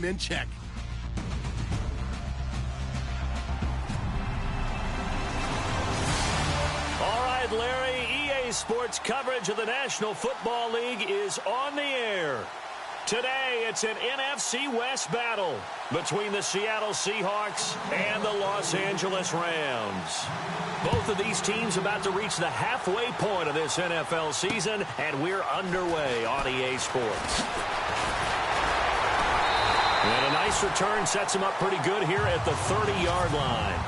game in check. All right, Larry, EA Sports coverage of the National Football League is on the air. Today, it's an NFC West battle between the Seattle Seahawks and the Los Angeles Rams. Both of these teams about to reach the halfway point of this NFL season, and we're underway on EA Sports. And a nice return sets him up pretty good here at the 30-yard line.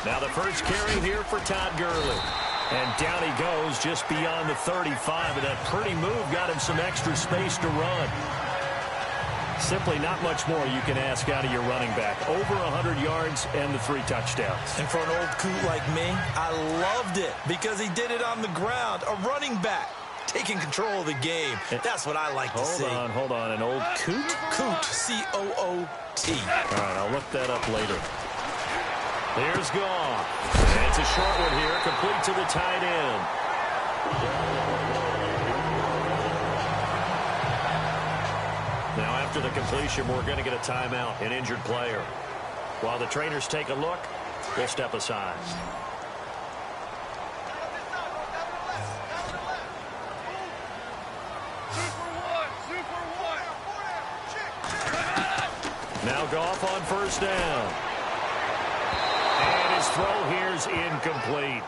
Now the first carry here for Todd Gurley. And down he goes just beyond the 35. And that pretty move got him some extra space to run. Simply not much more you can ask out of your running back. Over 100 yards and the 3 touchdowns. And for an old coot like me, I loved it because he did it on the ground. A running back taking control of the game. That's what I like to see. Hold on. An old coot? Coot, C-O-O-T. All right, I'll look that up later. Here's Goff. And it's a short one here, complete to the tight end. Now after the completion, we're going to get a timeout, an injured player. While the trainers take a look, we'll step aside. Now Goff on first down. And his throw here's incomplete.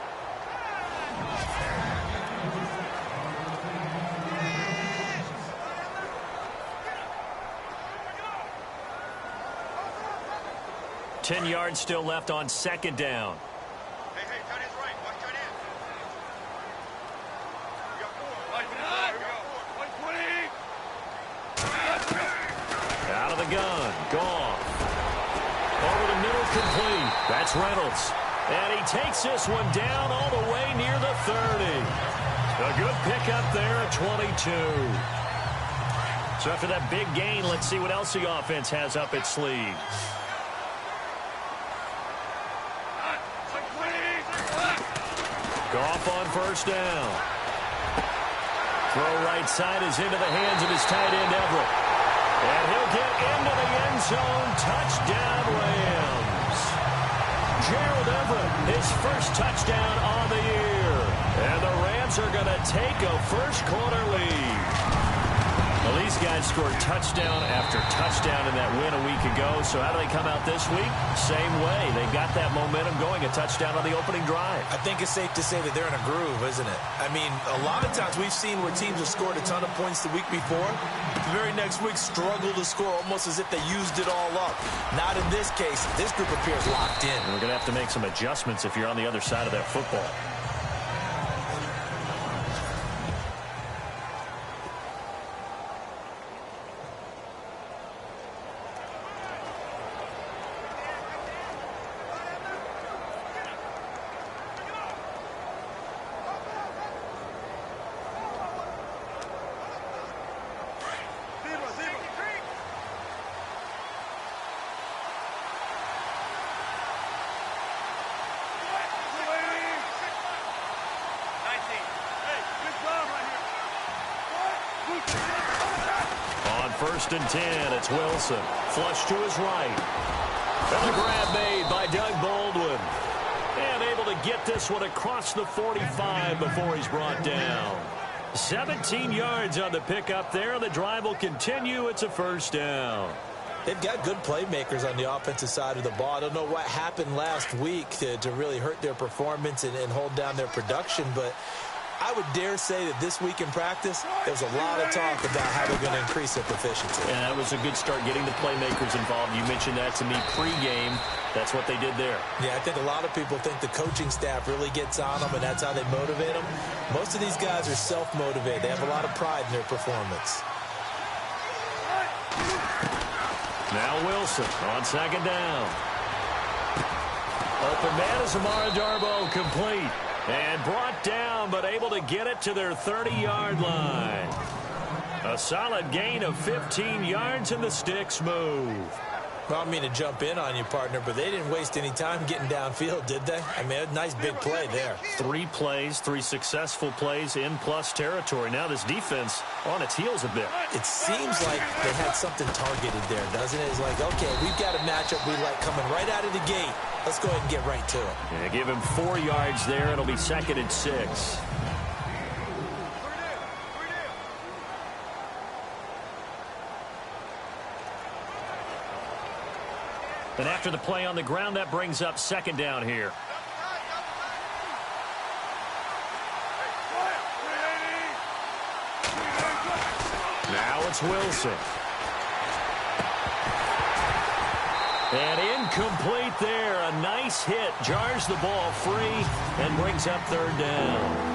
Ten yards still left on second down. Hey, tight end's right. Watch tight end. We got 4. Out of the gun. Goff. Over the middle, complete. That's Reynolds. And he takes this one down all the way near the 30. A good pickup there at 22. So after that big gain, let's see what else the offense has up its sleeve. Goff on first down. Throw right side is into the hands of his tight end, Everett. And he'll get into the end zone. Touchdown, Rams. Gerald Everett, his first touchdown on the year. And the Rams are going to take a first-quarter lead. Well, these guys scored touchdown after touchdown in that win a week ago. So how do they come out this week? Same way. They've got that momentum going, a touchdown on the opening drive. I think it's safe to say that they're in a groove, isn't it? I mean, a lot of times we've seen where teams have scored a ton of points the week before. The very next week struggle to score almost as if they used it all up. Not in this case. This group appears locked in. And we're going to have to make some adjustments if you're on the other side of that football. First and 10, it's Wilson. Flush to his right. And a grab made by Doug Baldwin. And able to get this one across the 45 before he's brought down. 17 yards on the pickup there. The drive will continue. It's a first down. They've got good playmakers on the offensive side of the ball. I don't know what happened last week to really hurt their performance and hold down their production, but I would dare say that this week in practice, there's a lot of talk about how they're going to increase their proficiency. And that was a good start getting the playmakers involved. You mentioned that to me pregame. That's what they did there. Yeah, I think a lot of people think the coaching staff really gets on them, and that's how they motivate them. Most of these guys are self-motivated. They have a lot of pride in their performance. Now Wilson on second down. Open man is Amara Darboh, complete. And brought down, but able to get it to their 30-yard line. A solid gain of 15 yards, and the sticks move. Well, I don't mean to jump in on you, partner, but they didn't waste any time getting downfield, did they? I mean, a nice big play there. 3 plays, 3 successful plays in plus territory. Now this defense on its heels a bit. It seems like they had something targeted there, doesn't it? It's like, okay, we've got a matchup we like coming right out of the gate. Let's go ahead and get right to it. Yeah, give him 4 yards there. It'll be 2nd and 6. And after the play on the ground, that brings up 2nd down here. Now it's Wilson. And incomplete there. A nice hit. Jars the ball free and brings up 3rd down.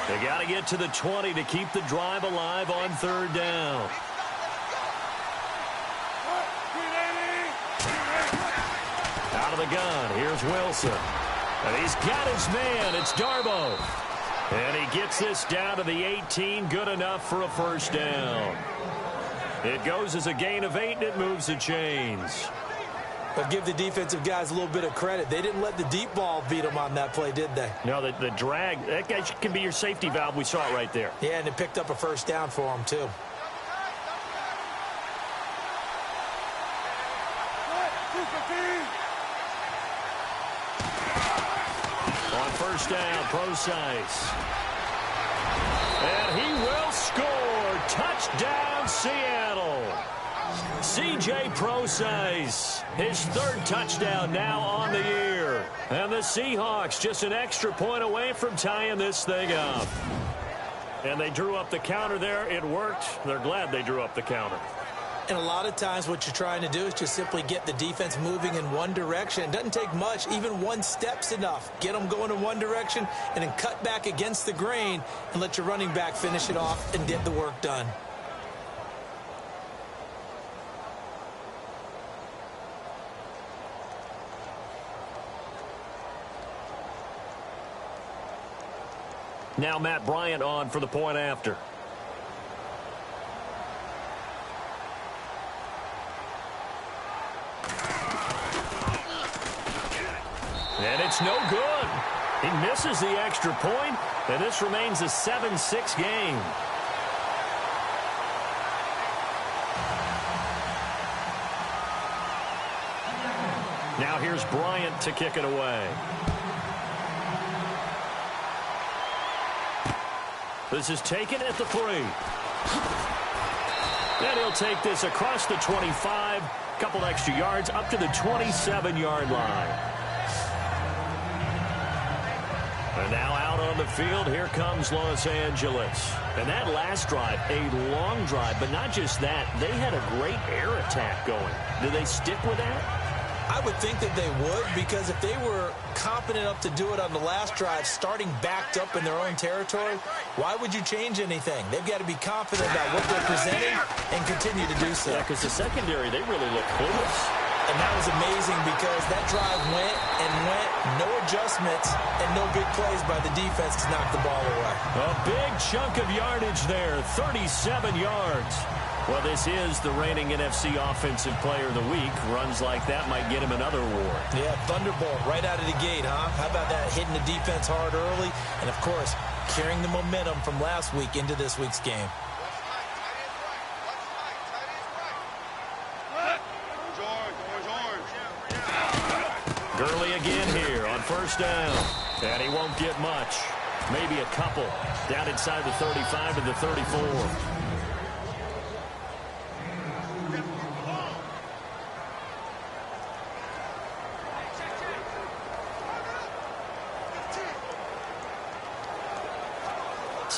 They got to get to the 20 to keep the drive alive on 3rd down. Out of the gun. Here's Wilson. And he's got his man. It's Darboh. And he gets this down to the 18. Good enough for a 1st down. It goes as a gain of 8, and it moves the chains. But give the defensive guys a little bit of credit. They didn't let the deep ball beat them on that play, did they? No, the drag, that guy can be your safety valve. We saw it right there. Yeah, and it picked up a 1st down for them, too. On 1st down, Procise. And he will score. Touchdown, Seattle. C.J. Procise, his 3rd touchdown now on the year. And the Seahawks just an extra point away from tying this thing up. And they drew up the counter there. It worked. They're glad they drew up the counter. And a lot of times what you're trying to do is just simply get the defense moving in one direction. It doesn't take much. Even 1 step's enough. Get them going in one direction and then cut back against the grain and let your running back finish it off and get the work done. Now Matt Bryant on for the point after. And it's no good. He misses the extra point, and this remains a 7-6 game. Now here's Bryant to kick it away. This is taken at the 3. And he'll take this across the 25, couple extra yards up to the 27-yard line. And now out on the field, here comes Los Angeles. And that last drive, a long drive, but not just that. They had a great air attack going. Do they stick with that? I would think that they would, because if they were competent enough to do it on the last drive, starting backed up in their own territory, why would you change anything? They've got to be confident about what they're presenting and continue to do so. Yeah, because the secondary, they really look clueless. And that was amazing because that drive went and went, no adjustments, and no big plays by the defense to knock the ball away. A big chunk of yardage there, 37 yards. Well, this is the reigning NFC Offensive Player of the Week. Runs like that might get him another award. Yeah, Thunderbolt right out of the gate, huh? How about that, hitting the defense hard early? And, of course, carrying the momentum from last week into this week's game. Gurley again here on 1st down. And he won't get much. Maybe a couple. Down inside the 35 to the 34.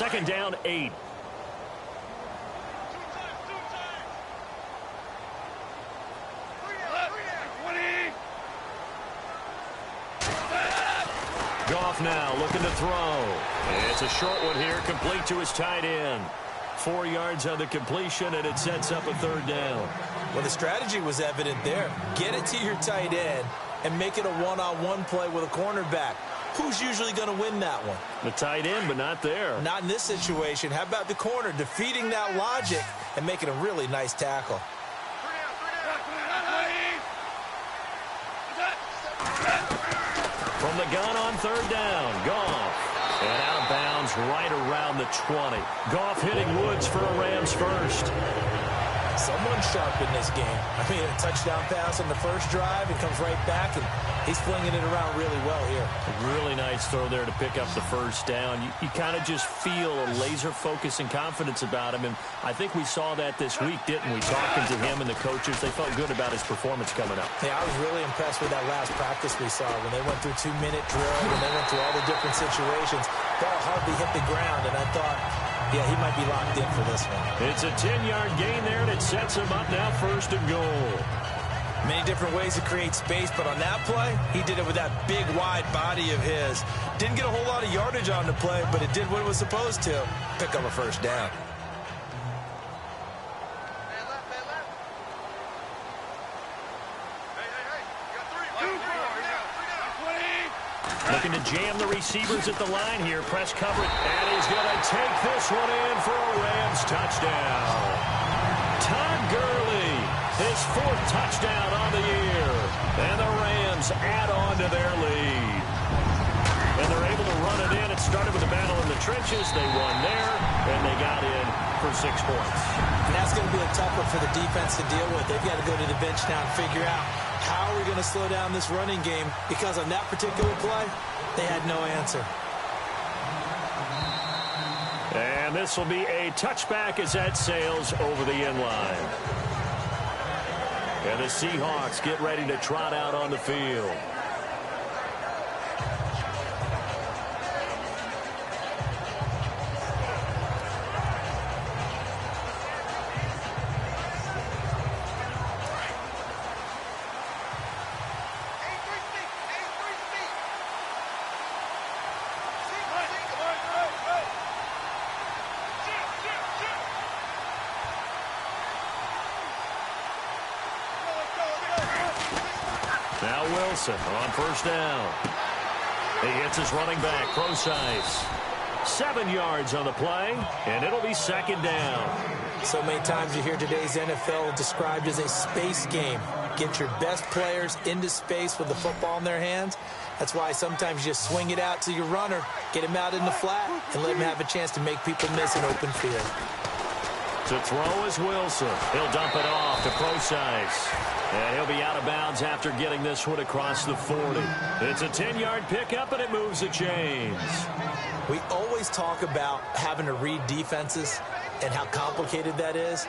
Second down, 8. Goff now looking to throw. It's a short one here, complete to his tight end. 4 yards on the completion, and it sets up a third down. Well, the strategy was evident there. Get it to your tight end and make it a one-on-one play with a cornerback. Who's usually going to win that one? The tight end, but not there. Not in this situation. How about the corner defeating that logic and making a really nice tackle? From the gun on third down, Goff. And out of bounds right around the 20. Goff hitting Woods for a Rams first. Someone's sharp in this game. I mean, a touchdown pass on the first drive and comes right back, and he's flinging it around really well here. A really nice throw there to pick up the first down. You kind of just feel a laser focus and confidence about him, and I think we saw that this week, didn't we? Talking to him and the coaches, they felt good about his performance coming up. Yeah, I was really impressed with that last practice we saw when they went through 2-minute drill, when they went through all the different situations. Ball hardly hit the ground, and I thought, yeah, he might be locked in for this one. It's a 10-yard gain there, and it sets him up now first and goal. Many different ways to create space, but on that play, he did it with that big, wide body of his. Didn't get a whole lot of yardage on the play, but it did what it was supposed to. Pick up a first down. Looking to jam the receivers at the line here. Press cover. And he's going to take this one in for a Rams touchdown. Todd Gurley, his 4th touchdown on the year. And the Rams add on to their lead. And they're able to run it in. It started with a battle in the trenches. They won there, and they got in for 6 points. And that's going to be a tough one for the defense to deal with. They've got to go to the bench now and figure out how are we going to slow down this running game, because on that particular play, they had no answer. And this will be a touchback as that sails over the end line. And the Seahawks get ready to trot out on the field. Now Wilson on first down. He hits his running back, Procise. 7 yards on the play, and it'll be second down. So many times you hear today's NFL described as a space game. Get your best players into space with the football in their hands. That's why sometimes you just swing it out to your runner, get him out in the flat, and let him have a chance to make people miss an open field. To throw is Wilson. He'll dump it off to Procise. And he'll be out of bounds after getting this one across the 40. It's a 10-yard pickup, and it moves the chains. We always talk about having to read defenses and how complicated that is.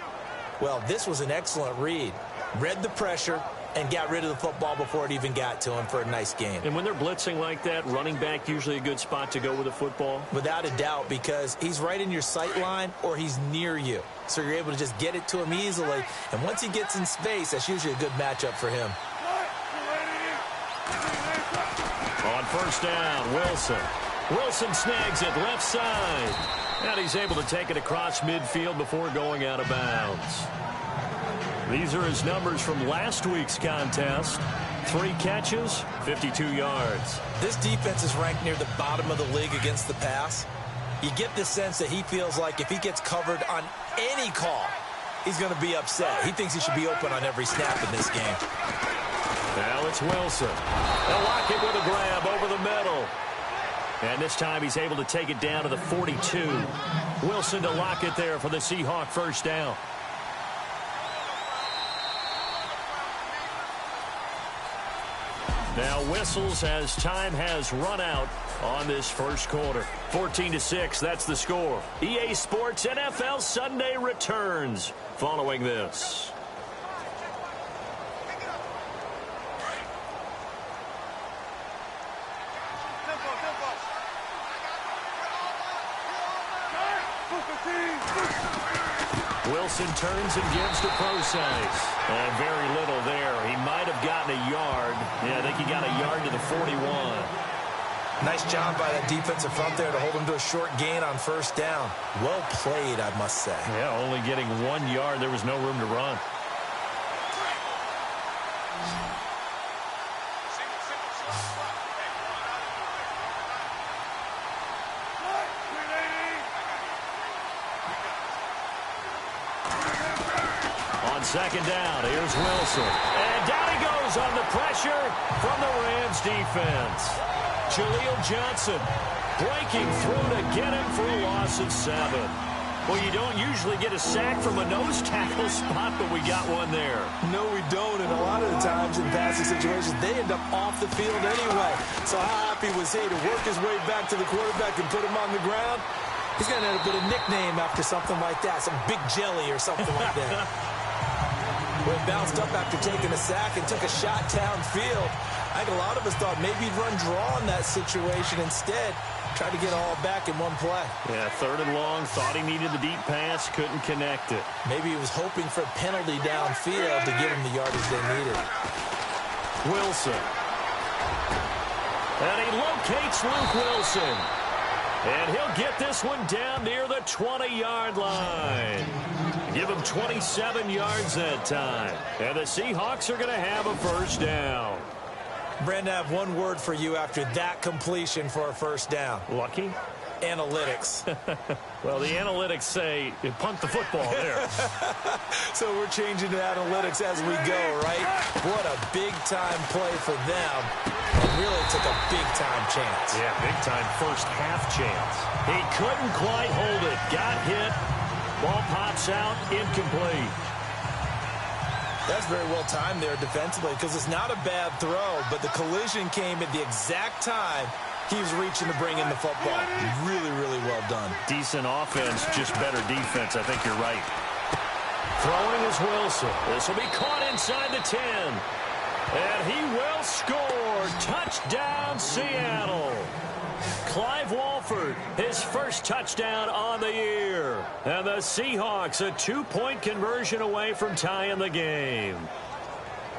Well, this was an excellent read. Read the pressure and got rid of the football before it even got to him for a nice game. And when they're blitzing like that, running back usually a good spot to go with the football? Without a doubt, because he's right in your sight line or he's near you. So you're able to just get it to him easily. And once he gets in space, that's usually a good matchup for him. On first down, Wilson. Wilson snags it left side. And he's able to take it across midfield before going out of bounds. These are his numbers from last week's contest. 3 catches, 52 yards. This defense is ranked near the bottom of the league against the pass. You get the sense that he feels like if he gets covered on any call, he's going to be upset. He thinks he should be open on every snap in this game. Now it's Wilson. They'll lock it with a grab over the middle. And this time he's able to take it down to the 42. Wilson to lock it there for the Seahawk first down. Now whistles as time has run out on this first quarter. 14-6, that's the score. EA Sports NFL Sunday returns following this. Wilson turns and gives to Procise. And very little there. He might have gotten a yard. Yeah, I think he got a yard to the 41. Nice job by that defensive front there to hold him to a short gain on first down. Well played, I must say. Yeah, only getting 1 yard. There was no room to run. Second down, here's Wilson. And down he goes on the pressure from the Rams defense. Jaleel Johnson breaking through to get him for a loss of 7. Well, you don't usually get a sack from a nose tackle spot, but we got one there. No, we don't, and a lot of the times in passing situations, they end up off the field anyway. So how happy was he to work his way back to the quarterback and put him on the ground? He's going to end up with a nickname after something like that, some Big Jelly or something like that. Well, he bounced up after taking a sack and took a shot downfield. I think a lot of us thought maybe he'd run draw in that situation. Instead, tried to get all back in one play. Yeah, 3rd and long, thought he needed the deep pass, couldn't connect it. Maybe he was hoping for a penalty downfield to give him the yardage they needed. Wilson. And he locates Luke Wilson. And he'll get this one down near the 20-yard line. Give him 27 yards that time. And the Seahawks are going to have a first down. Brandon, I have one word for you after that completion for a first down. Lucky? Analytics. Well, the analytics say you punt the football there. So we're changing to analytics as we go, right? What a big-time play for them. And really took a big-time chance. Yeah, big-time first half chance. He couldn't quite hold it. Got hit. Ball pops out, incomplete. That's very well timed there defensively because it's not a bad throw, but the collision came at the exact time he was reaching to bring in the football. Really, really well done. Decent offense, just better defense. I think you're right. Throwing is Wilson. This will be caught inside the 10. And he will score. Touchdown, Seattle. Clive Walford, his first touchdown on the year. And the Seahawks, a 2-point conversion away from tying the game.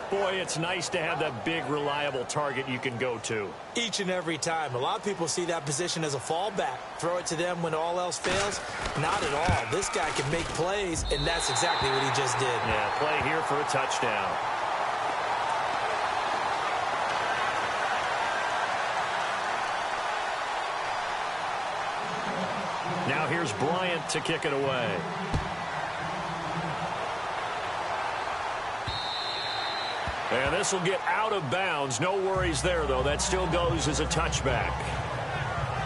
Boy, it's nice to have that big, reliable target you can go to. Each and every time. A lot of people see that position as a fallback. Throw it to them when all else fails. Not at all. This guy can make plays, and that's exactly what he just did. Yeah, play here for a touchdown. Now here's Bryant to kick it away. And this will get out of bounds. No worries there, though. That still goes as a touchback.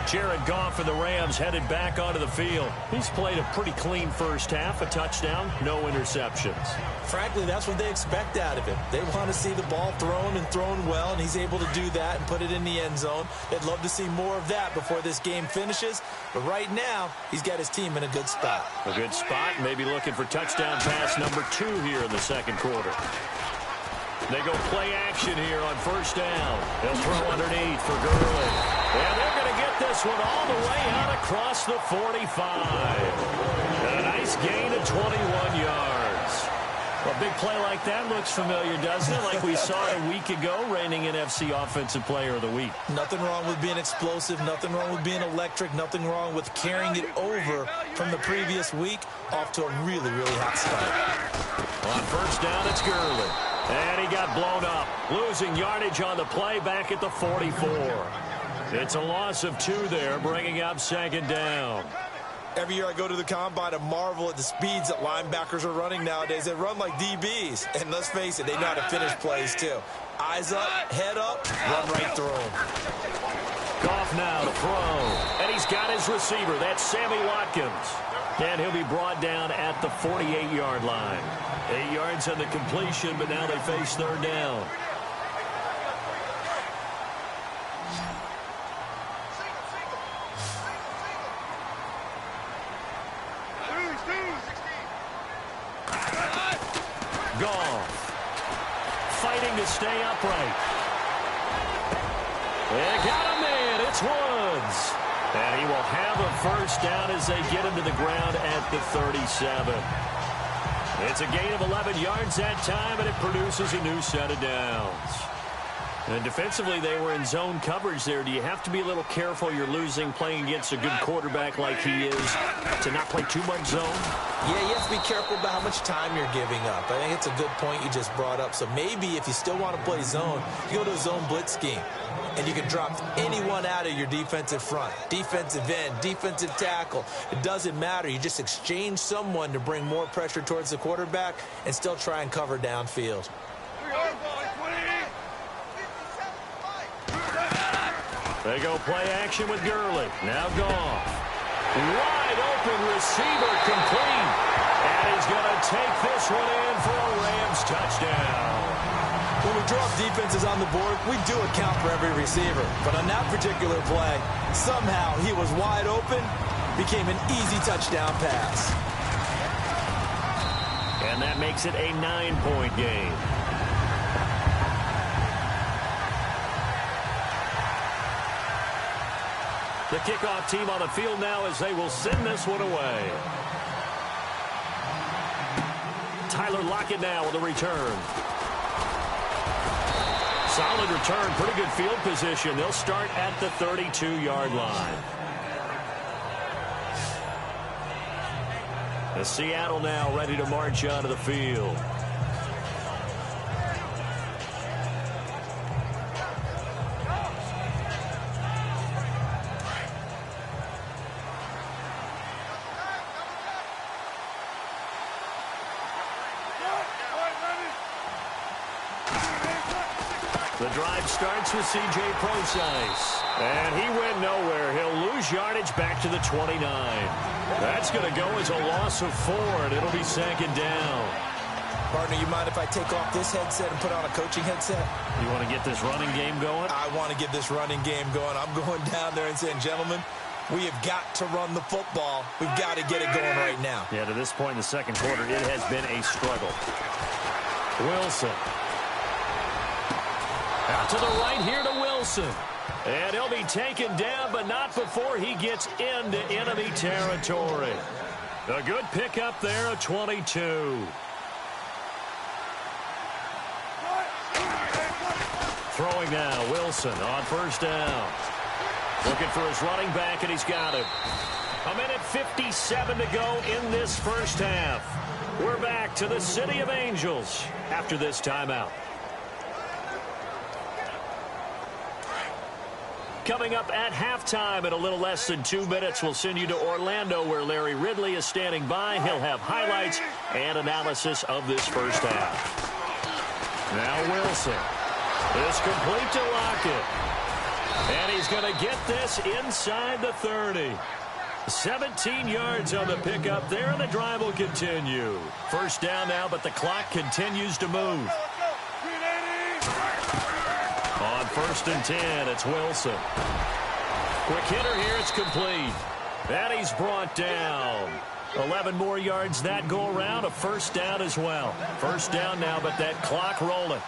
Jared Goff and the Rams headed back onto the field. He's played a pretty clean first half, a touchdown, no interceptions. Frankly, that's what they expect out of him. They want to see the ball thrown and thrown well, and he's able to do that and put it in the end zone. They'd love to see more of that before this game finishes. But right now, he's got his team in a good spot. A good spot, maybe looking for touchdown pass number 2 here in the second quarter. They go play action here on first down. They'll throw underneath for Gurley. And they're going to get this one all the way out across the 45. And a nice gain of 21 yards. A big play like that looks familiar, doesn't it? Like we saw it a week ago, reigning NFC Offensive Player of the Week. Nothing wrong with being explosive. Nothing wrong with being electric. Nothing wrong with carrying it over from the previous week off to a really, really hot start. On first down, it's Gurley. And he got blown up, losing yardage on the play back at the 44. It's a loss of 2 there, bringing up second down. Every year I go to the combine and marvel at the speeds that linebackers are running nowadays. They run like DBs. And let's face it, they know how to finish plays too. Eyes up, head up, run right through them. Goff now to throw. And he's got his receiver. That's Sammy Watkins. And he'll be brought down at the 48-yard line. 8 yards on the completion, but now they face third down. Goff fighting to stay upright. They got him in. It's Woods. And he will have a first down as they get him to the ground at the 37. It's a gain of 11 yards that time, and it produces a new set of downs. And defensively, they were in zone coverage there. Do you have to be a little careful? You're losing playing against a good quarterback like he is to not play too much zone? Yeah, you have to be careful about how much time you're giving up. I think it's a good point you just brought up. So maybe if you still want to play zone, you go to a zone blitz scheme. And you can drop anyone out of your defensive front. Defensive end, defensive tackle. It doesn't matter. You just exchange someone to bring more pressure towards the quarterback and still try and cover downfield. They go play action with Gurley. Now Goff. Wide open receiver complete. And he's going to take this one in for a Rams touchdown. When we draw up defenses on the board, we do account for every receiver. But on that particular play, somehow he was wide open, became an easy touchdown pass. And that makes it a 9-point game. The kickoff team on the field now as they will send this one away. Tyler Lockett now with a return. Solid return, pretty good field position. They'll start at the 32-yard line. The Seattle now ready to march onto the field. The drive starts with C.J. Procise. And he went nowhere. He'll lose yardage back to the 29. That's going to go as a loss of 4, and it'll be second down. Partner, you mind if I take off this headset and put on a coaching headset? You want to get this running game going? I want to get this running game going. I'm going down there and saying, gentlemen, we have got to run the football. We've got to get it going right now. Yeah, to this point in the second quarter, it has been a struggle. Wilson. Out to the right here to Wilson. And he'll be taken down, but not before he gets into enemy territory. A good pickup there, a 22. Throwing now, Wilson on first down. Looking for his running back, and he's got him. 1:57 to go in this first half. We're back to the City of Angels after this timeout. Coming up at halftime in a little less than 2 minutes, we'll send you to Orlando where Larry Ridley is standing by. He'll have highlights and analysis of this first half. Now Wilson is complete to Lockett. And he's going to get this inside the 30. 17 yards on the pickup there, and the drive will continue. First down now, but the clock continues to move. On 1st and 10, it's Wilson. Quick hitter here, it's complete. And he's brought down. 11 more yards that go around, a first down as well. First down now, but that clock rolling.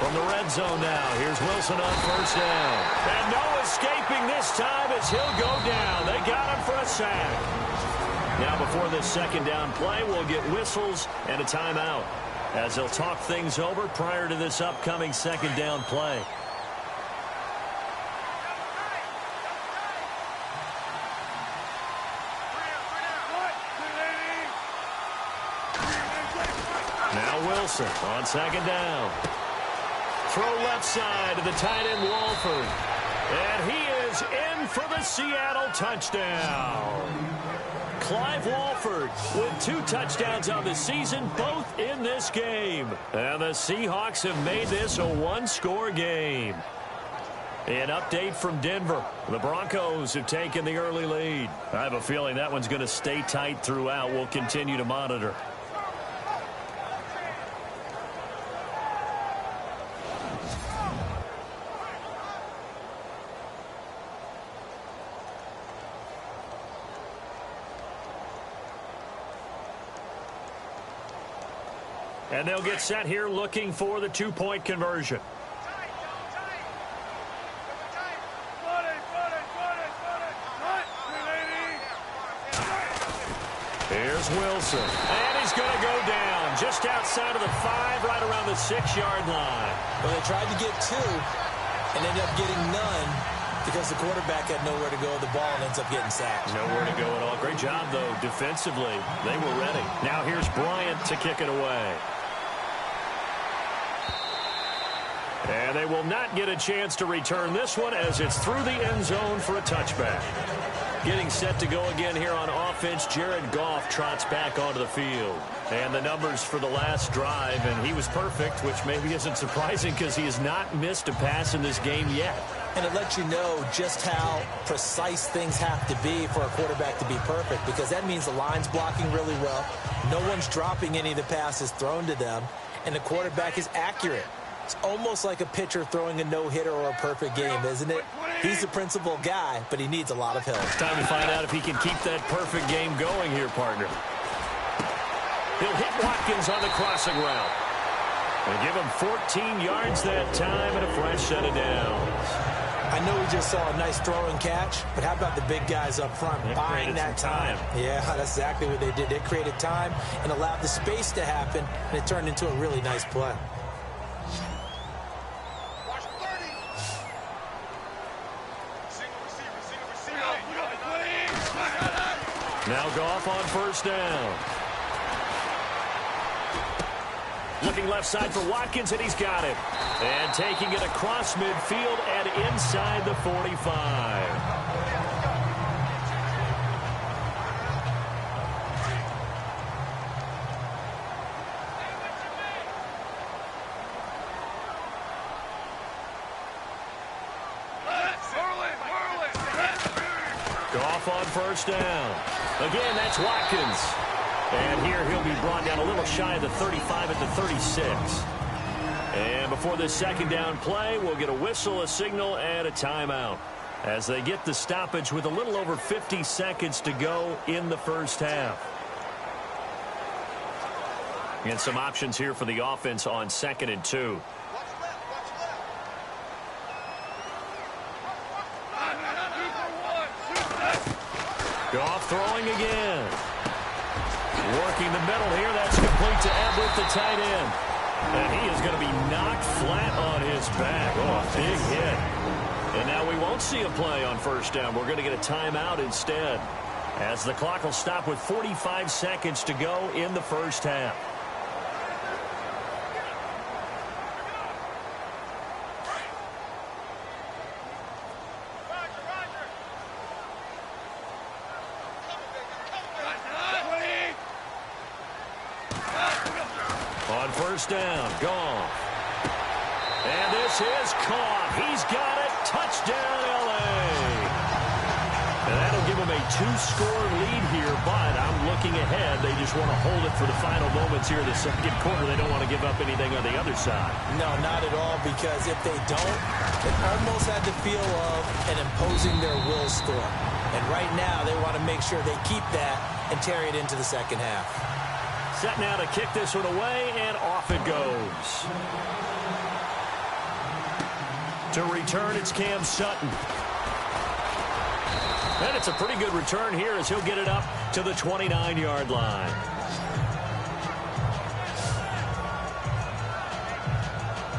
From the red zone now, here's Wilson on first down. And no escaping this time as he'll go down. They got him for a sack. Now before this second down play, we'll get whistles and a timeout as they'll talk things over prior to this upcoming second down play. Now Wilson on second down. Throw left side to the tight end Walford. And he is in for the Seattle touchdown. Clive Walford with 2 touchdowns on the season, both in this game. And the Seahawks have made this a 1-score game. An update from Denver. The Broncos have taken the early lead. I have a feeling that one's going to stay tight throughout. We'll continue to monitor. And they'll get set here looking for the 2-point conversion. There's Wilson. And he's going to go down just outside of the 5, right around the 6-yard line. Well, they tried to get 2 and ended up getting none because the quarterback had nowhere to go with the ball and ends up getting sacked. Nowhere to go at all. Great job, though, defensively. They were ready. Now here's Bryant to kick it away. And they will not get a chance to return this one as it's through the end zone for a touchback. Getting set to go again here on offense, Jared Goff trots back onto the field. And the numbers for the last drive, and he was perfect, which maybe isn't surprising because he has not missed a pass in this game yet. And it lets you know just how precise things have to be for a quarterback to be perfect, because that means the line's blocking really well, no one's dropping any of the passes thrown to them, and the quarterback is accurate. It's almost like a pitcher throwing a no-hitter or a perfect game, isn't it? He's the principal guy, but he needs a lot of help. It's time to find out if he can keep that perfect game going here, partner. He'll hit Watkins on the crossing route. And give him 14 yards that time and a fresh set of downs. I know we just saw a nice throw and catch, but how about the big guys up front buying that time? Yeah, that's exactly what they did. They created time and allowed the space to happen, and it turned into a really nice play. Now Goff on first down. Looking left side for Watkins, and he's got it. And taking it across midfield and inside the 45. Goff on first down. Again, that's Watkins. And here he'll be brought down a little shy of the 35 at the 36. And before this second down play, we'll get a whistle, a signal, and a timeout as they get the stoppage with a little over 50 seconds to go in the first half. And some options here for the offense on 2nd and 2. Goff throwing again. Working the middle here. That's complete to Everett, the tight end. And he is going to be knocked flat on his back. Oh, a big hit. And now we won't see a play on first down. We're going to get a timeout instead, as the clock will stop with 45 seconds to go in the first half. First down, Goff. And this is caught. He's got it. Touchdown, L.A. And that'll give them a 2-score lead here, but I'm looking ahead. They just want to hold it for the final moments here in the second quarter. They don't want to give up anything on the other side. No, not at all, because if they don't, it almost had the feel of an imposing their will score. And right now, they want to make sure they keep that and carry it into the second half. Set now to kick this one away, and off it goes. To return, it's Cam Sutton. And it's a pretty good return here as he'll get it up to the 29-yard line.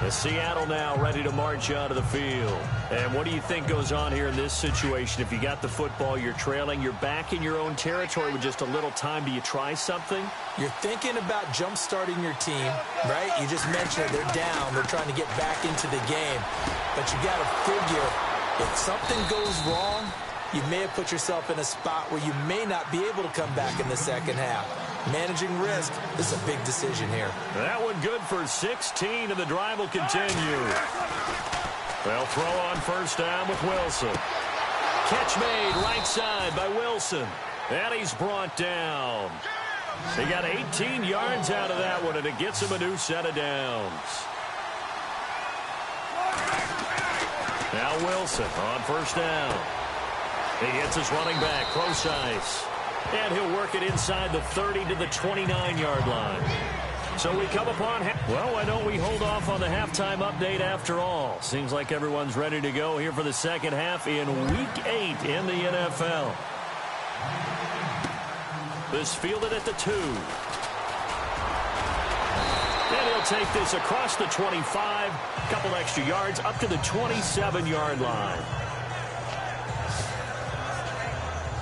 The Seattle now ready to march out of the field. And what do you think goes on here in this situation? If you got the football, you're trailing, you're back in your own territory with just a little time. Do you try something? You're thinking about jump-starting your team, right? You just mentioned it. They're down. They're trying to get back into the game. But you got to figure, if something goes wrong, you may have put yourself in a spot where you may not be able to come back in the second half. Managing risk, this is a big decision here. That one good for 16, and the drive will continue. They'll throw on first down with Wilson. Catch made right side by Wilson. And he's brought down. He got 18 yards out of that one, and it gets him a new set of downs. Now Wilson on first down. He hits his running back, close ice. And he'll work it inside the 30 to the 29-yard line. So we come upon, well, why don't we hold off on the halftime update after all? Seems like everyone's ready to go here for the second half in Week 8 in the NFL. This fielded at the 2. And he'll take this across the 25, a couple extra yards, up to the 27-yard line.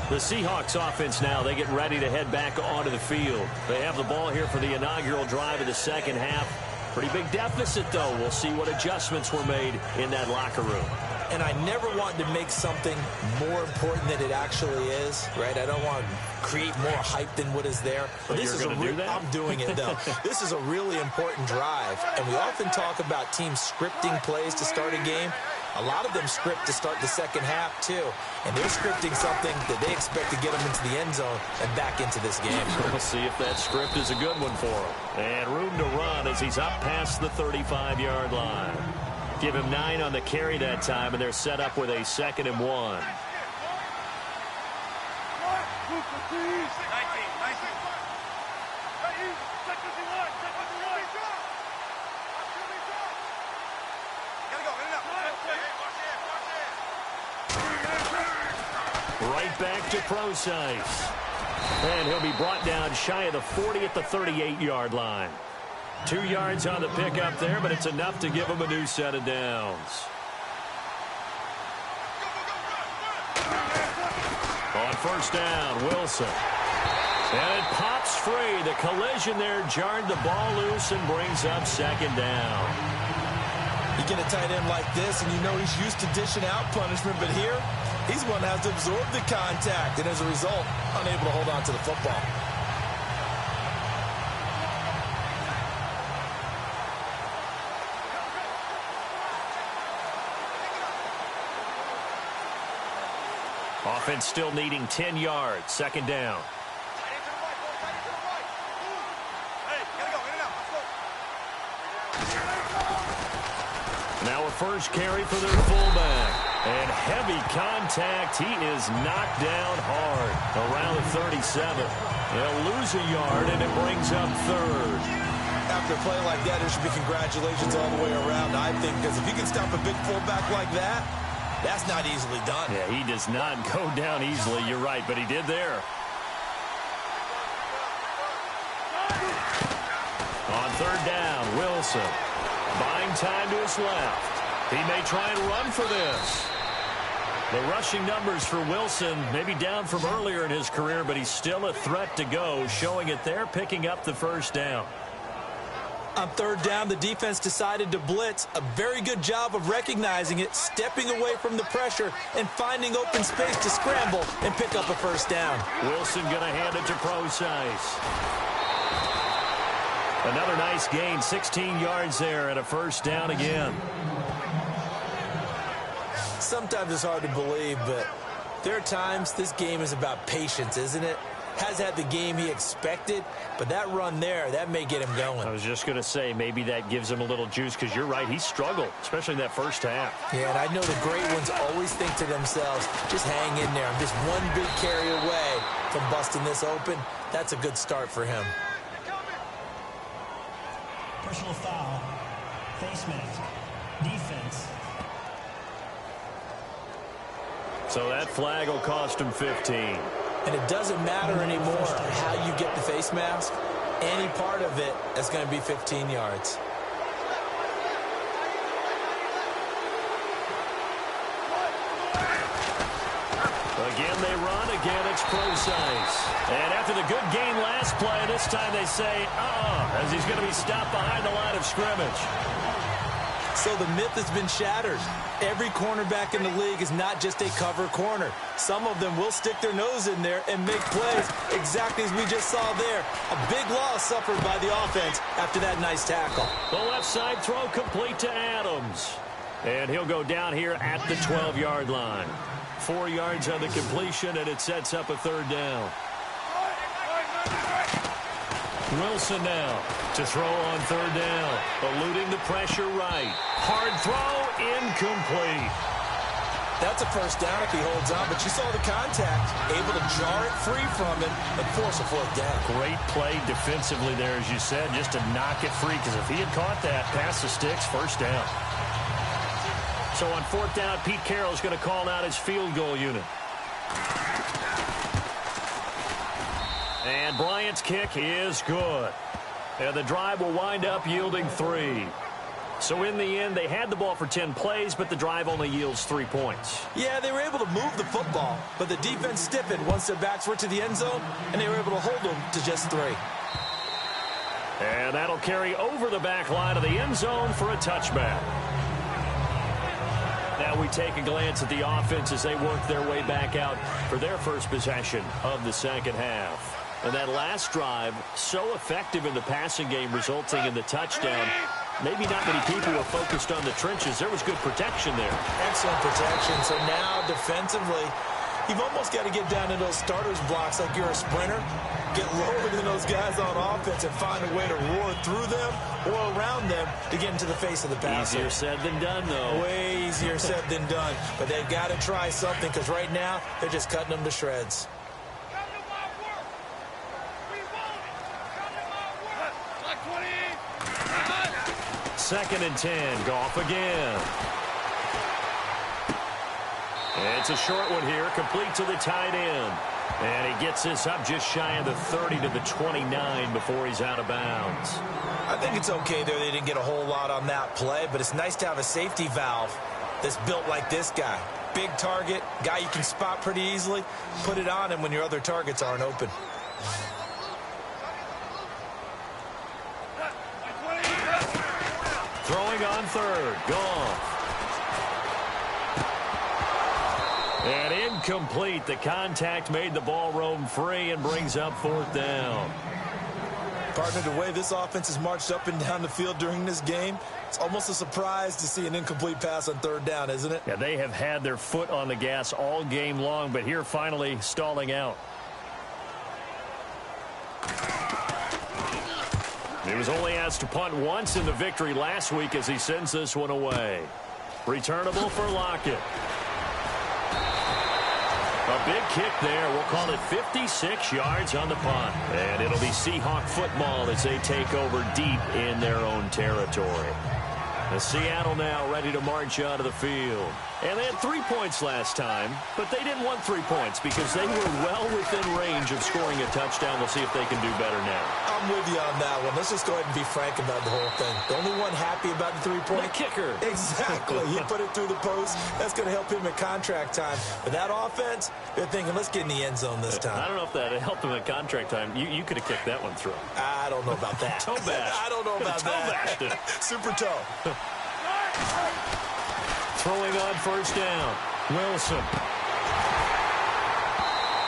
The Seahawks offense now, they get ready to head back onto the field. They have the ball here for the inaugural drive of the second half. Pretty big deficit, though. We'll see what adjustments were made in that locker room. And I never want to make something more important than it actually is, right? I don't want to create more hype than what is there. But this is do that? I'm doing it, though. This is a really important drive. And we often talk about teams scripting plays to start a game. A lot of them script to start the second half, too. And they're scripting something that they expect to get them into the end zone and back into this game. We'll see if that script is a good one for him. And room to run as he's up past the 35-yard line. Give him 9 on the carry that time, and they're set up with a 2nd and 1. 19. Right back to Procise. And he'll be brought down shy of the 40 at the 38-yard line. 2 yards on the pickup there, but it's enough to give him a new set of downs. On first down, Wilson. And it pops free. The collision there jarred the ball loose and brings up 2nd down. You get a tight end like this, and you know he's used to dishing out punishment, but here, he's one that has to absorb the contact, and as a result, unable to hold on to the football. Offense still needing 10 yards. 2nd down. Now a first carry for their fullback. And heavy contact. He is knocked down hard around the 37. They'll lose a yard, and it brings up 3rd. After a play like that, there should be congratulations all the way around, I think, because if you can stop a big fullback like that, that's not easily done. Yeah, he does not go down easily. You're right, but he did there. On 3rd down, Wilson. Buying time to his left. He may try and run for this. The rushing numbers for Wilson maybe down from earlier in his career, but he's still a threat to go, showing it there, picking up the 1st down. On 3rd down, the defense decided to blitz. A very good job of recognizing it, stepping away from the pressure, and finding open space to scramble and pick up a 1st down. Wilson going to hand it to Procise. Another nice gain, 16 yards there, and a 1st down again. Sometimes it's hard to believe, but there are times this game is about patience, isn't it? Has had the game he expected, but that run there, that may get him going. I was just going to say, maybe that gives him a little juice, because you're right, he struggled, especially in that 1st half. Yeah, and I know the great ones always think to themselves, just hang in there. I'm just one big carry away from busting this open. That's a good start for him. Personal foul, face mask, defense. So that flag will cost him 15. And it doesn't matter anymore how you get the face mask. Any part of it is going to be 15 yards. Again, they run. Again, it's Procise. And after the good game last play, this time they say, as he's going to be stopped behind the line of scrimmage. So the myth has been shattered. Every cornerback in the league is not just a cover corner. Some of them will stick their nose in there and make plays exactly as we just saw there. A big loss suffered by the offense after that nice tackle. The left side throw complete to Adams. And he'll go down here at the 12-yard line. 4 yards on the completion, and it sets up a 3rd down. Wilson now to throw on 3rd down. Eluding the pressure right. Hard throw, incomplete. That's a 1st down if he holds on, but you saw the contact. Able to jar it free from him and force a 4th down. Great play defensively there, as you said, just to knock it free, because if he had caught that, pass the sticks, 1st down. So on 4th down, Pete Carroll's going to call out his field goal unit. And Bryant's kick is good. And the drive will wind up yielding 3. So in the end, they had the ball for 10 plays, but the drive only yields 3 points. Yeah, they were able to move the football, but the defense stiffened once their backs were to the end zone, and they were able to hold them to just 3. And that'll carry over the back line of the end zone for a touchback. Now we take a glance at the offense as they work their way back out for their first possession of the second half. And that last drive, so effective in the passing game, resulting in the touchdown. Maybe not many people were focused on the trenches. There was good protection there. Excellent protection. So now defensively, you've almost got to get down to those starters blocks like you're a sprinter. Get lower than those guys on offense and find a way to roar through them or around them to get into the face of the passer. Easier said than done, though. Way easier said than done. But they've got to try something because right now they're just cutting them to shreds. Second and 10. Goff again. And it's a short one here, complete to the tight end. And he gets this up just shy of the 30 to the 29 before he's out of bounds. I think it's okay there. They didn't get a whole lot on that play, but it's nice to have a safety valve that's built like this guy. Big target, guy you can spot pretty easily. Put it on him when your other targets aren't open. Throwing on third. Goff. And incomplete. The contact made the ball roam free and brings up fourth down. Partner, the way this offense has marched up and down the field during this game, it's almost a surprise to see an incomplete pass on third down, isn't it? Yeah, they have had their foot on the gas all game long, but here finally stalling out. He was only asked to punt once in the victory last week as he sends this one away. Returnable for Lockett. A big kick there. We'll call it 56 yards on the punt. And it'll be Seahawk football as they take over deep in their own territory. The Seattle now ready to march out of the field. And they had 3 points last time, but they didn't want 3 points because they were well within range of scoring a touchdown. We'll see if they can do better now. I'm with you on that one. Let's just go ahead and be frank about the whole thing. The only one happy about the 3-point. The kicker. Exactly. He put it through the post. That's going to help him at contract time. But that offense, they're thinking, let's get in the end zone this time. I don't know if that helped him at contract time. You could have kicked that one through. I don't know about that. Toe bash. I don't know about that. Toe bashed it. Super toe. Throwing on first down. Wilson.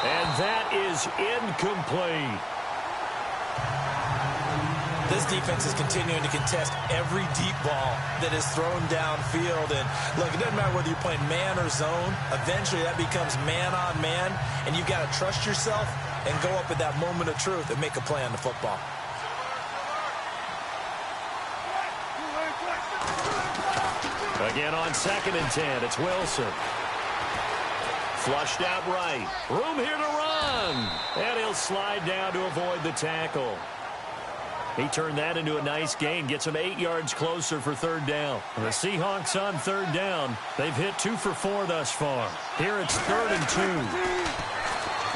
And that is incomplete. This defense is continuing to contest every deep ball that is thrown downfield. And, look, it doesn't matter whether you're playing man or zone. Eventually, that becomes man-on-man, and you've got to trust yourself and go up at that moment of truth and make a play on the football. Again on second and 10, it's Wilson. Flushed out right. Room here to run. And he'll slide down to avoid the tackle. He turned that into a nice gain. Gets him 8 yards closer for third down. And the Seahawks on third down. They've hit 2 for 4 thus far. Here it's 3rd and 2.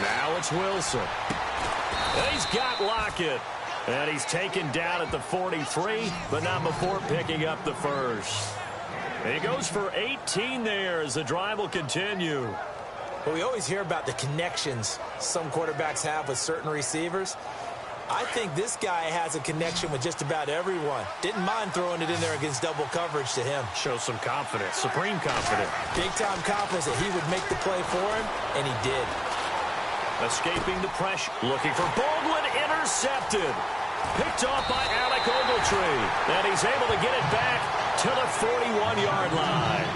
Now it's Wilson. And he's got Lockett. And he's taken down at the 43, but not before picking up the first. And he goes for 18 there as the drive will continue. Well, we always hear about the connections some quarterbacks have with certain receivers. I think this guy has a connection with just about everyone. Didn't mind throwing it in there against double coverage to him. Shows some confidence, supreme confidence. Big-time confidence that he would make the play for him, and he did. Escaping the pressure, looking for Baldwin, intercepted. Picked off by Alec Ogletree, and he's able to get it back to the 41-yard line.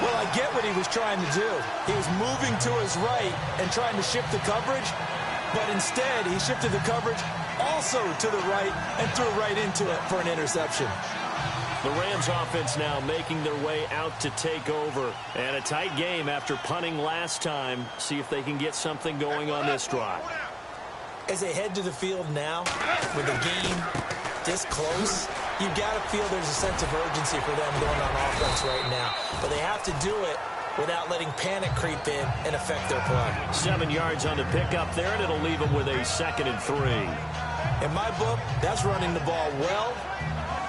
Well, I get what he was trying to do. He was moving to his right and trying to shift the coverage, but instead he shifted the coverage also to the right and threw right into it for an interception. The Rams offense now making their way out to take over. And a tight game after punting last time. See if they can get something going on this drive. As they head to the field now, with the game this close, you've got to feel there's a sense of urgency for them going on offense right now. But they have to do it without letting panic creep in and affect their play. 7 yards on the pickup there, and it'll leave them with a 2nd and 3. In my book, that's running the ball well,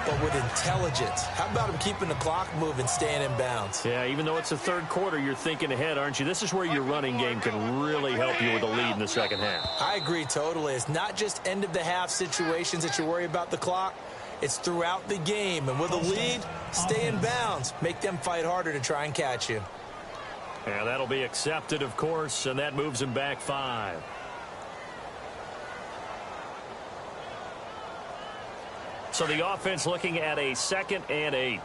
but with intelligence. How about him keeping the clock moving, staying in bounds? Yeah, even though it's the third quarter, you're thinking ahead, aren't you? This is where your running game can really help you with a lead in the second half. I agree totally. It's not just end-of-the-half situations that you worry about the clock. It's throughout the game. And with a lead, stay in bounds. Make them fight harder to try and catch you. Yeah, that'll be accepted, of course, and that moves him back 5. So the offense looking at a 2nd and 8.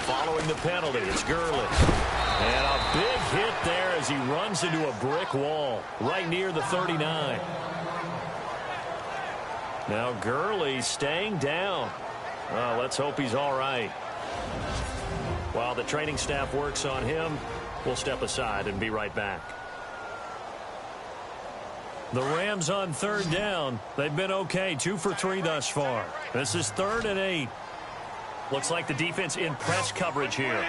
Following the penalty, it's Gurley. And a big hit there as he runs into a brick wall right near the 39. Now Gurley staying down. Well, let's hope he's all right. While the training staff works on him, we'll step aside and be right back. The Rams on 3rd down. They've been okay, 2 for 3 thus far. This is 3rd and 8. Looks like the defense in press coverage here.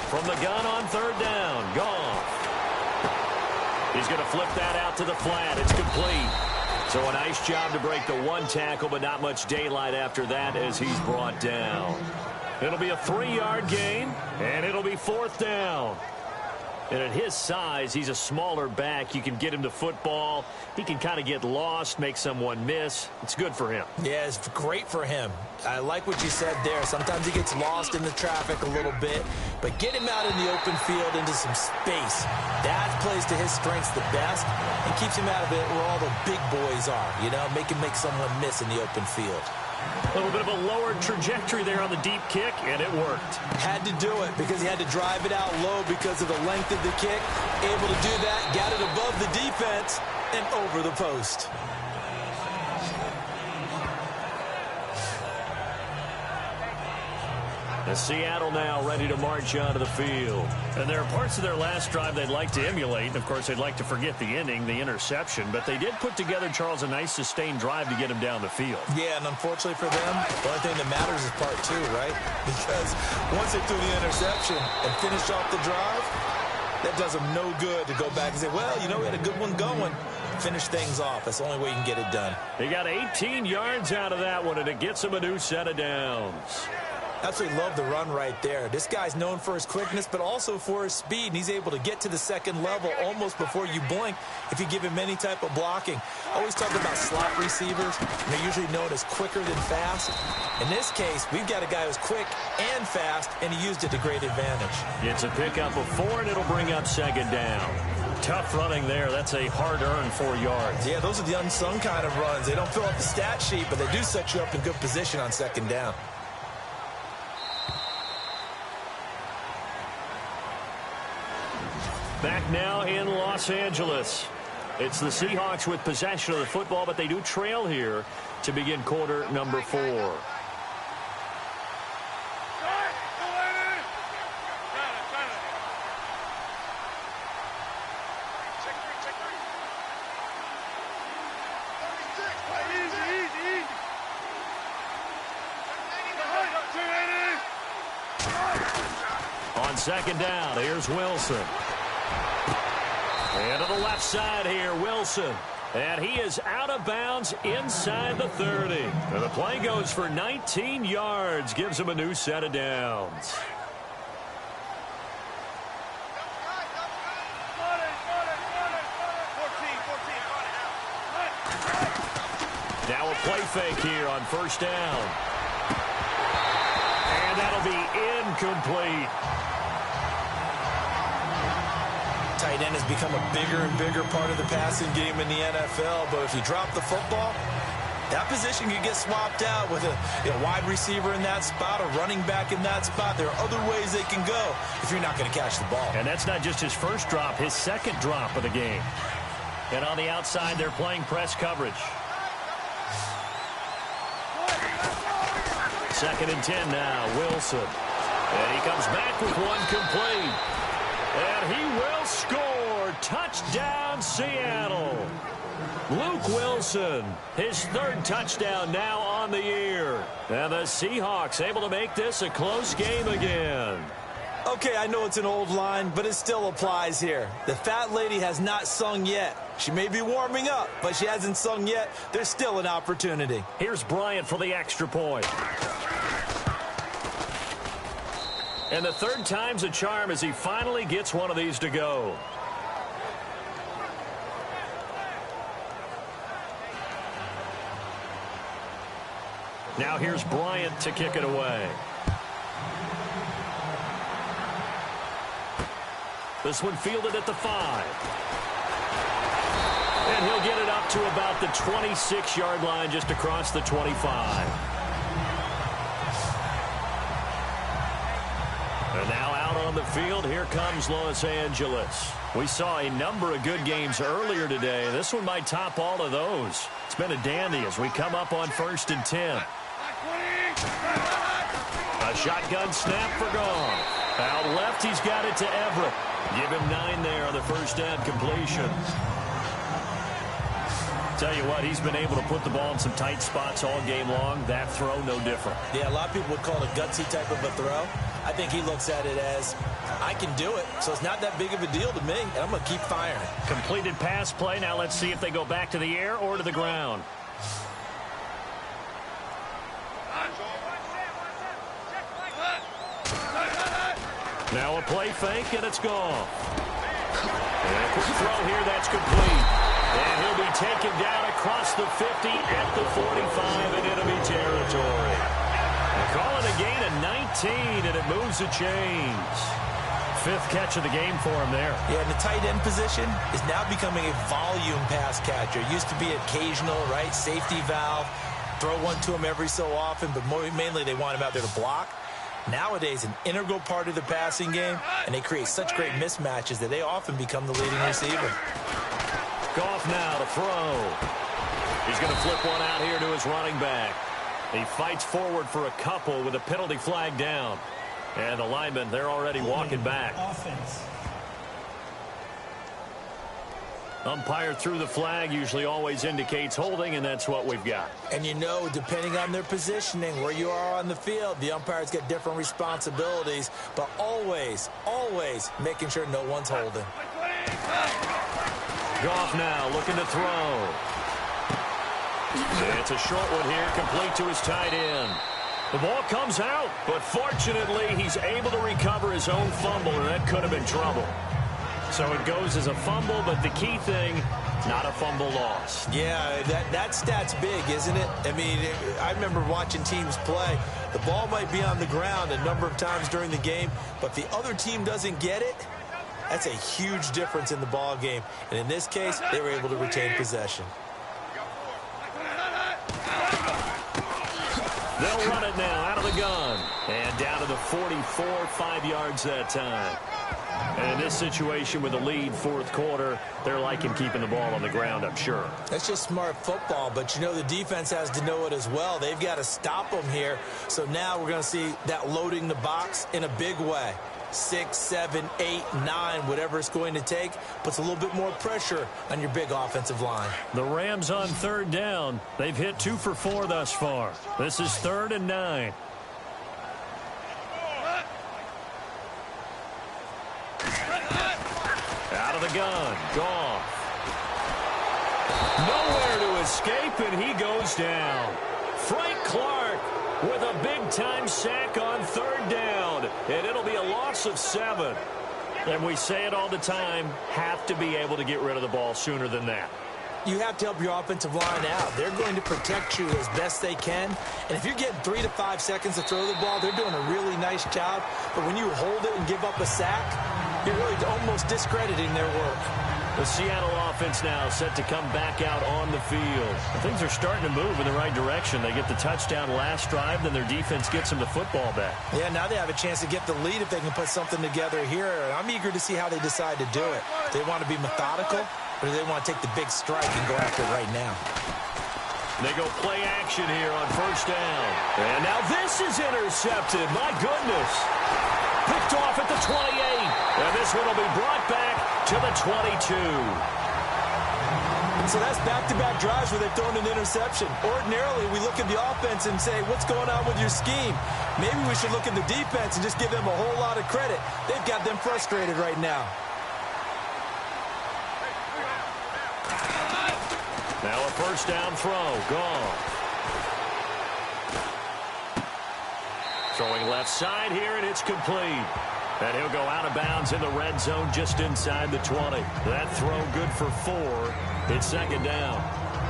From the gun on 3rd down, Goff. He's going to flip that out to the flat. It's complete. So a nice job to break the 1 tackle, but not much daylight after that as he's brought down. It'll be a 3-yard gain, and it'll be 4th down. And at his size, he's a smaller back. You can get him to football. He can kind of get lost, make someone miss. It's good for him. Yeah, it's great for him. I like what you said there. Sometimes he gets lost in the traffic a little bit. But get him out in the open field into some space. That plays to his strengths the best and keeps him out of it where all the big boys are. You know, make someone miss in the open field. A little bit of a lower trajectory there on the deep kick, and it worked. Had to do it because he had to drive it out low because of the length of the kick. Able to do that, got it above the defense and over the post. And Seattle now ready to march onto the field. And there are parts of their last drive they'd like to emulate. Of course, they'd like to forget the ending, the interception. But they did put together, Charles, a nice sustained drive to get him down the field. Yeah, and unfortunately for them, the only thing that matters is part 2, right? Because once they threw the interception and finished off the drive, that does them no good to go back and say, well, you know, we had a good one going. Finish things off. That's the only way you can get it done. They got 18 yards out of that one, and it gets them a new set of downs. Absolutely love the run right there. This guy's known for his quickness, but also for his speed. And he's able to get to the 2nd level almost before you blink if you give him any type of blocking. I always talk about slot receivers. They're usually known as quicker than fast. In this case, we've got a guy who's quick and fast, and he used it to great advantage. It's a pickup of 4, and it'll bring up 2nd down. Tough running there. That's a hard-earned 4 yards. Yeah, those are the unsung kind of runs. They don't fill up the stat sheet, but they do set you up in good position on 2nd down. Back now in Los Angeles. It's the Seahawks with possession of the football, but they do trail here to begin quarter number 4. On 2nd down, here's Wilson. And to the left side here, Wilson. And he is out of bounds inside the 30. And the play goes for 19 yards, gives him a new set of downs. Now a play fake here on 1st down. And that'll be incomplete. Tight end has become a bigger and bigger part of the passing game in the NFL, but if you drop the football, that position can get swapped out with a wide receiver in that spot, a running back in that spot. There are other ways they can go if you're not going to catch the ball. And that's not just his first drop, his 2nd drop of the game. And on the outside, they're playing press coverage. 2nd and 10 now, Wilson. And he comes back with one complete. And he will score. Touchdown, Seattle. Luke Wilson, his third touchdown now on the year. And the Seahawks able to make this a close game again. Okay, I know it's an old line, but it still applies here. The fat lady has not sung yet. She may be warming up, but she hasn't sung yet. There's still an opportunity. Here's Bryant for the extra point. And the third time's a charm as he finally gets one of these to go. Now here's Bryant to kick it away. This one fielded at the 5. And he'll get it up to about the 26-yard line, just across the 25. And now out on the field, here comes Los Angeles. We saw a number of good games earlier today. This one might top all of those. It's been a dandy as we come up on 1st and 10. A shotgun snap for Goff. Out left, he's got it to Everett. Give him 9 there on the first down completion. Tell you what, he's been able to put the ball in some tight spots all game long. That throw, no different. Yeah, a lot of people would call it a gutsy type of a throw. I think he looks at it as, I can do it, so it's not that big of a deal to me, and I'm going to keep firing. Completed pass play. Now let's see if they go back to the air or to the ground. Now a play fake, and it's gone. And a quick throw here, that's complete. And he'll be taken down across the 50 at the 45 in enemy territory. They call it a gain of 19, and it moves the chains. 5th catch of the game for him there. Yeah, and the tight end position is now becoming a volume pass catcher. It used to be occasional, right? Safety valve. Throw one to him every so often, but mainly they want him out there to block. Nowadays, an integral part of the passing game, and they create such great mismatches that they often become the leading receiver. Goff now to throw. He's going to flip one out here to his running back. He fights forward for a couple with a penalty flag down. And the linemen, they're already walking back. Offense. Umpire threw the flag, usually always indicates holding, and that's what we've got. And you know, depending on their positioning, where you are on the field, the umpires get different responsibilities, but always, always making sure no one's holding. Goff now looking to throw. And it's a short one here, complete to his tight end. The ball comes out, but fortunately, he's able to recover his own fumble, and that could have been trouble. So it goes as a fumble, but the key thing, not a fumble loss. Yeah, that stat's big, isn't it? I mean, I remember watching teams play. The ball might be on the ground a number of times during the game, but if the other team doesn't get it, that's a huge difference in the ball game. And in this case, they were able to retain possession. They'll run it now out of the gun. And down to the 44, 5 yards that time. And in this situation with a lead, 4th quarter, they're liking keeping the ball on the ground, I'm sure. That's just smart football, but you know the defense has to know it as well. They've got to stop them here. So now we're going to see that loading the box in a big way. 6, 7, 8, 9, whatever it's going to take, puts a little bit more pressure on your big offensive line. The Rams on 3rd down. They've hit 2 for 4 thus far. This is 3rd and 9. Out of the gun, Goff. Nowhere to escape, and he goes down. Frank Clark with a big-time sack on 3rd down, and it'll be a loss of 7. And we say it all the time, have to be able to get rid of the ball sooner than that. You have to help your offensive line out. They're going to protect you as best they can. And if you're getting 3 to 5 seconds to throw the ball, they're doing a really nice job. But when you hold it and give up a sack, you're really almost discrediting their work. The Seattle offense now set to come back out on the field. Things are starting to move in the right direction. They get the touchdown last drive, then their defense gets them the football back. Yeah, now they have a chance to get the lead if they can put something together here. I'm eager to see how they decide to do it. Do they want to be methodical, or do they want to take the big strike and go after it right now? They go play action here on 1st down. And now this is intercepted. My goodness. Picked off at the 28. And this one will be brought back to the 22. So that's back-to-back drives where they've thrown an interception. Ordinarily, we look at the offense and say, what's going on with your scheme? Maybe we should look at the defense and just give them a whole lot of credit. They've got them frustrated right now. Now a first down throw. Gone. Throwing left side here, and it's complete. And he'll go out of bounds in the red zone just inside the 20. That throw good for 4. It's second down.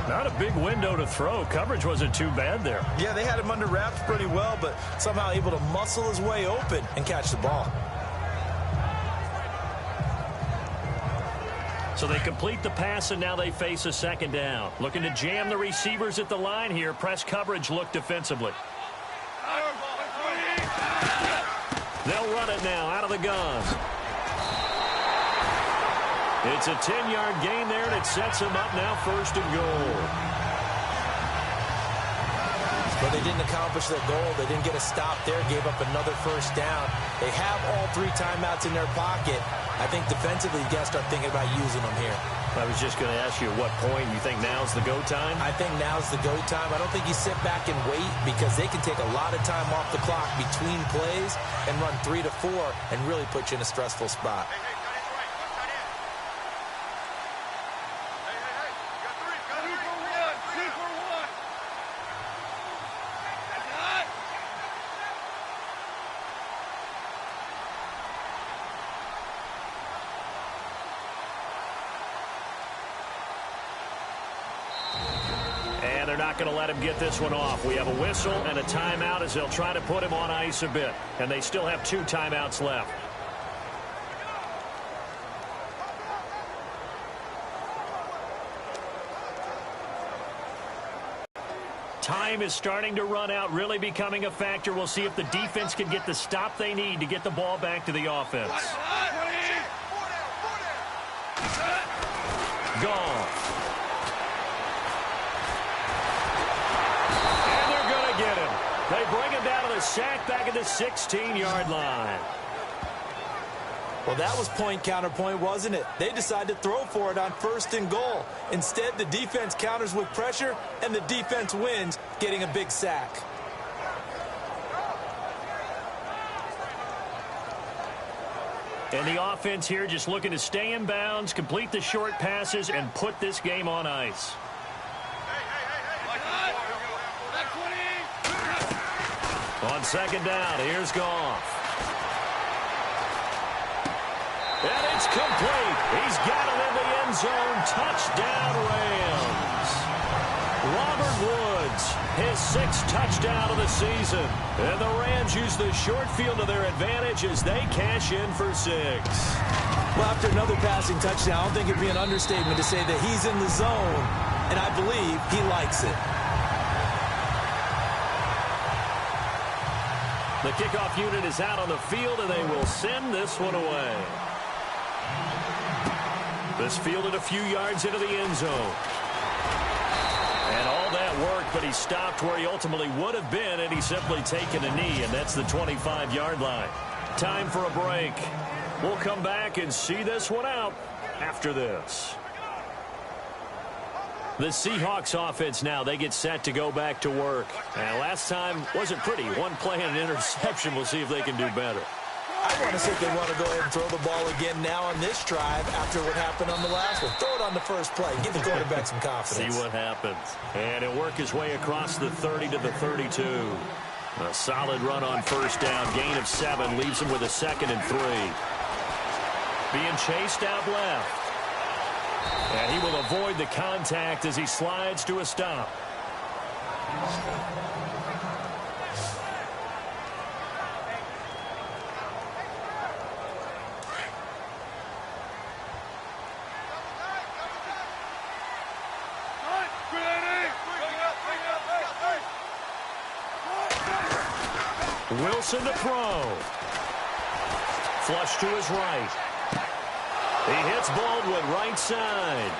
Not a big window to throw. Coverage wasn't too bad there. Yeah, they had him under wraps pretty well, but somehow able to muscle his way open and catch the ball. So they complete the pass, and now they face a second down. Looking to jam the receivers at the line here. Press coverage look defensively. They'll run it now out of the gun. It's a 10-yard gain there, and it sets them up now first and goal. But they didn't accomplish their goal. They didn't get a stop there, gave up another first down. They have all 3 timeouts in their pocket. I think defensively, you got to start thinking about using them here. I was just going to ask you at what point you think now's the go time? I think now's the go time. I don't think you sit back and wait because they can take a lot of time off the clock between plays and run 3 to 4 and really put you in a stressful spot. They're not going to let him get this one off. We have a whistle and a timeout as they'll try to put him on ice a bit. And they still have 2 timeouts left. Time is starting to run out, really becoming a factor. We'll see if the defense can get the stop they need to get the ball back to the offense. Gone. Get him. They bring him down to the sack back at the 16-yard line. Well, that was point counterpoint, wasn't it? They decided to throw for it on first and goal. Instead, the defense counters with pressure, and the defense wins, getting a big sack. And the offense here just looking to stay in bounds, complete the short passes, and put this game on ice. On second down, here's Goff. And it's complete. He's got it in the end zone. Touchdown, Rams. Robert Woods, his 6th touchdown of the season. And the Rams use the short field to their advantage as they cash in for 6. Well, after another passing touchdown, I don't think it'd be an understatement to say that he's in the zone, and I believe he likes it. The kickoff unit is out on the field, and they will send this one away. This fielded a few yards into the end zone. And all that work, but he stopped where he ultimately would have been, and he's simply taken a knee, and that's the 25-yard line. Time for a break. We'll come back and see this one out after this. The Seahawks offense now, they get set to go back to work. And last time wasn't pretty. 1 play and an interception. We'll see if they can do better. I want to see if they want to go ahead and throw the ball again now on this drive after what happened on the last one. Throw it on the first play. Give the quarterback some confidence. See what happens. And he'll work his way across the 30 to the 32. A solid run on first down. Gain of 7 leaves him with a 2nd and 3. Being chased out left. And he will avoid the contact as he slides to a stop. Wilson to throw. Flush to his right. He hits Baldwin right side.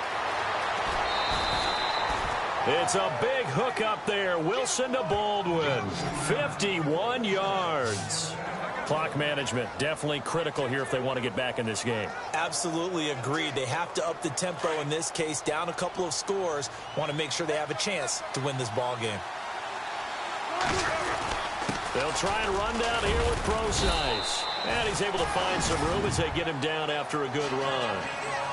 It's a big hook up there. Wilson to Baldwin. 51 yards. Clock management, definitely critical here if they want to get back in this game. Absolutely agreed. They have to up the tempo in this case, down a couple of scores. Want to make sure they have a chance to win this ball game. They'll try and run down here with Procise. And he's able to find some room as they get him down after a good run.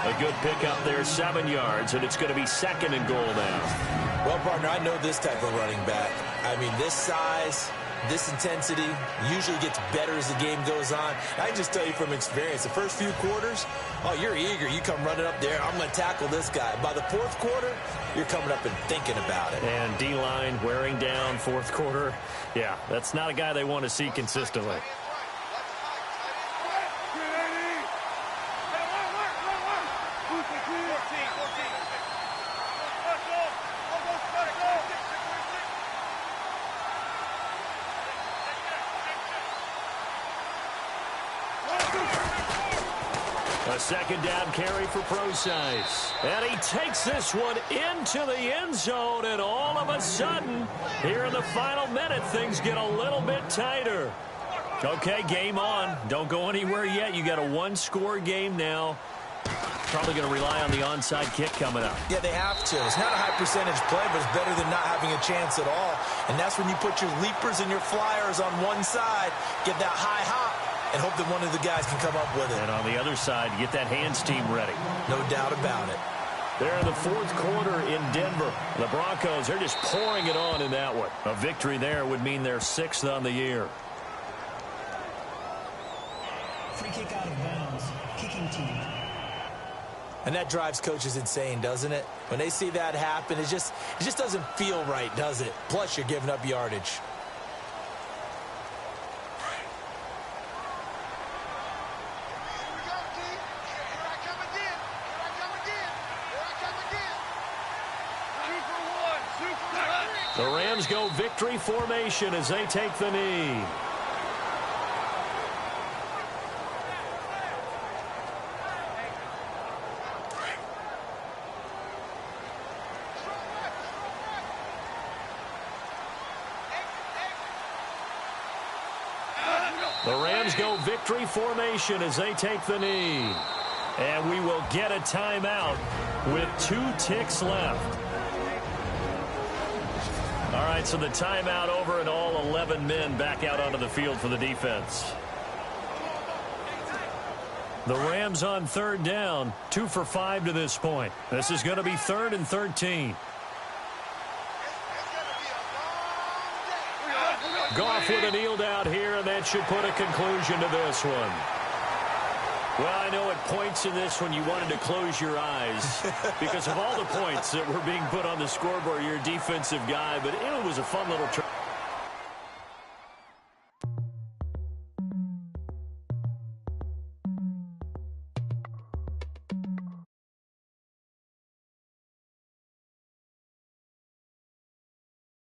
A good pickup there, 7 yards, and it's going to be 2nd and goal now. Well, partner, I know this type of running back. I mean, this size, this intensity usually gets better as the game goes on. I can just tell you from experience, the first few quarters, oh, you're eager. You come running up there, I'm going to tackle this guy. By the 4th quarter, you're coming up and thinking about it. And D-line wearing down 4th quarter. Yeah, that's not a guy they want to see consistently. A 2nd down carry for Procise. And he takes this one into the end zone, and all of a sudden, here in the final minute, things get a little bit tighter. Okay, game on. Don't go anywhere yet. You got a 1-score game now. Probably going to rely on the onside kick coming up. Yeah, they have to. It's not a high percentage play, but it's better than not having a chance at all. And that's when you put your leapers and your flyers on one side, get that high hop, and hope that one of the guys can come up with it. And on the other side, get that hands team ready. No doubt about it. They're in the 4th quarter in Denver. The Broncos, they're just pouring it on in that one. A victory there would mean they're 6th on the year. Free kick out of bounds. Kicking team. And that drives coaches insane, doesn't it? When they see that happen, it just doesn't feel right, does it? Plus, you're giving up yardage. The Rams go victory formation as they take the knee. The Rams go victory formation as they take the knee. And we will get a timeout with 2 ticks left. All right, so the timeout over and all 11 men back out onto the field for the defense. The Rams on 3rd down, 2 for 5 to this point. This is going to be 3rd and 13. Goff with a kneel down here, and that should put a conclusion to this one. Well, I know at points in this one you wanted to close your eyes because of all the points that were being put on the scoreboard. You're a defensive guy, but it was a fun little try.